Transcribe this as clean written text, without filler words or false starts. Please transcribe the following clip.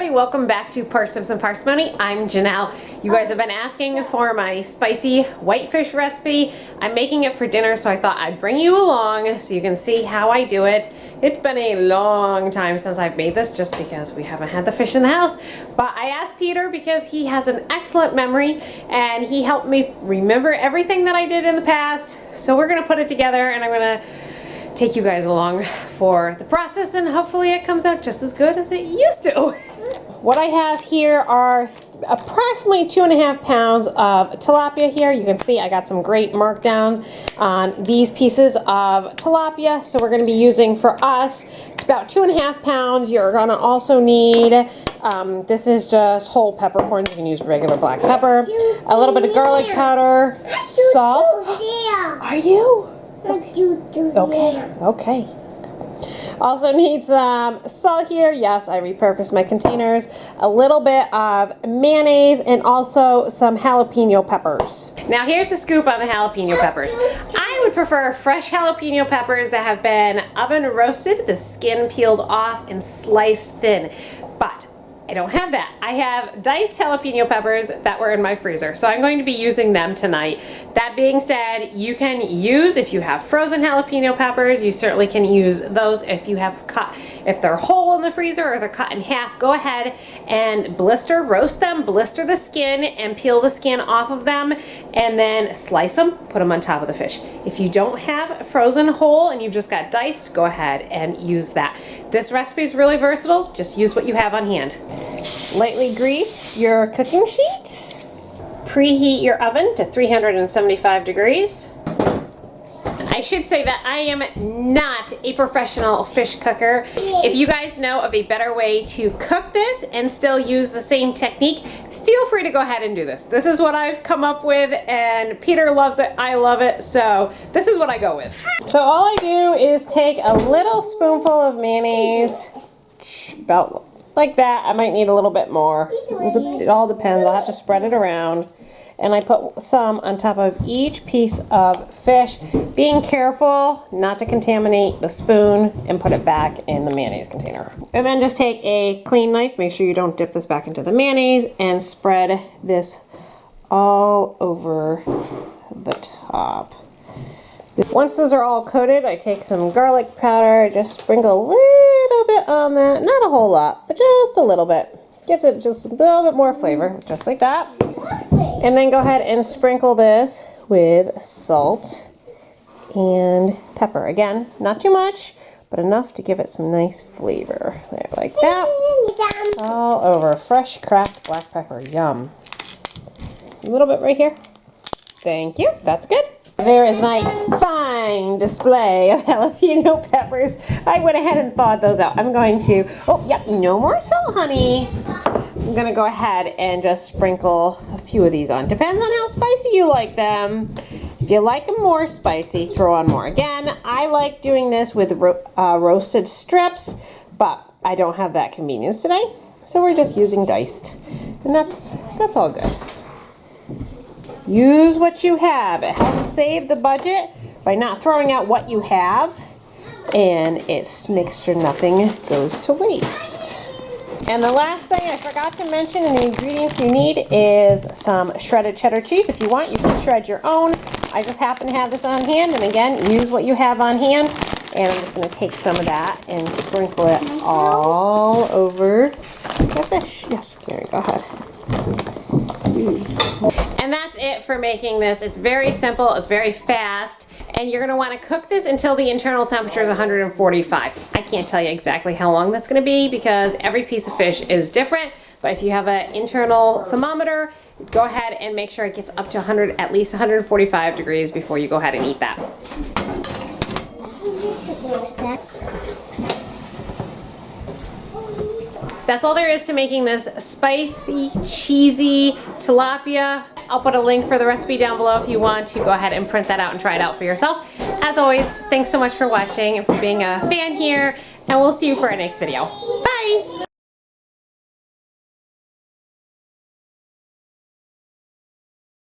everybody, welcome back to Parsnips and Parsimony. I'm Janelle. You guys have been asking for my spicy whitefish recipe. I'm making it for dinner, so I thought I'd bring you along so you can see how I do it. It's been a long time since I've made this just because we haven't had the fish in the house. But I asked Peter because he has an excellent memory and he helped me remember everything that I did in the past. So we're gonna put it together and I'm gonna take you guys along for the process, and hopefully it comes out just as good as it used to. What I have here are approximately 2.5 pounds of tilapia here. You can see I got some great markdowns on these pieces of tilapia. So we're going to be using for us about 2.5 pounds. You're going to also need, this is just whole peppercorns. You can use regular black pepper, a little bit of garlic powder, salt. Are you? Okay. Also need some salt here. Yes, I repurposed my containers. A little bit of mayonnaise and also some jalapeno peppers. Now here's the scoop on the jalapeno peppers. I would prefer fresh jalapeno peppers that have been oven roasted, the skin peeled off and sliced thin. But I don't have that. I have diced jalapeno peppers that were in my freezer, so I'm going to be using them tonight. That being said, you can use, if you have frozen jalapeno peppers, you certainly can use those. If you have cut, if they're whole in the freezer or they're cut in half, go ahead and roast them, blister the skin and peel the skin off of them, and then slice them, put them on top of the fish. If you don't have frozen whole and you've just got diced, go ahead and use that. This recipe is really versatile. Just use what you have on hand. Lightly grease your cooking sheet. Preheat your oven to 375 degrees. I should say that I am not a professional fish cooker. If you guys know of a better way to cook this and still use the same technique, feel free to go ahead and do this. This is what I've come up with, and Peter loves it, I love it, so this is what I go with. So all I do is take a little spoonful of mayonnaise, about like that. I might need a little bit more. It all depends. I'll have to spread it around. And I put some on top of each piece of fish, being careful not to contaminate the spoon, and put it back in the mayonnaise container. And then just take a clean knife, make sure you don't dip this back into the mayonnaise, and spread this all over the top. Once those are all coated, I take some garlic powder, just sprinkle a little bit on that, not a whole lot, but just a little bit. Gives it just a little bit more flavor, just like that. And then go ahead and sprinkle this with salt and pepper. Again, not too much, but enough to give it some nice flavor. There, like that. All over fresh cracked black pepper. Yum. A little bit right here. Thank you. That's good. There is my fine display of jalapeno peppers. I went ahead and thawed those out. I'm going to, oh, yep, no more salt, honey. I'm going to go ahead and just sprinkle a few of these on. Depends on how spicy you like them. If you like them more spicy, throw on more. Again, I like doing this with roasted strips, but I don't have that convenience today. So we're just using diced. And that's all good. Use what you have. It helps save the budget by not throwing out what you have, and it makes sure nothing goes to waste. And the last thing I forgot to mention in the ingredients you need is some shredded cheddar cheese. If you want, you can shred your own. I just happen to have this on hand, and again, use what you have on hand. And I'm just going to take some of that and sprinkle it all over the fish. Yes, Gary, go ahead. And that's it for making this. It's very simple, it's very fast, and you're going to want to cook this until the internal temperature is 145. I can't tell you exactly how long that's going to be because every piece of fish is different, but if you have an internal thermometer, go ahead and make sure it gets up to at least 145 degrees before you go ahead and eat that. That's all there is to making this spicy, cheesy tilapia. I'll put a link for the recipe down below if you want to go ahead and print that out and try it out for yourself. As always, thanks so much for watching and for being a fan here, and we'll see you for our next video. Bye!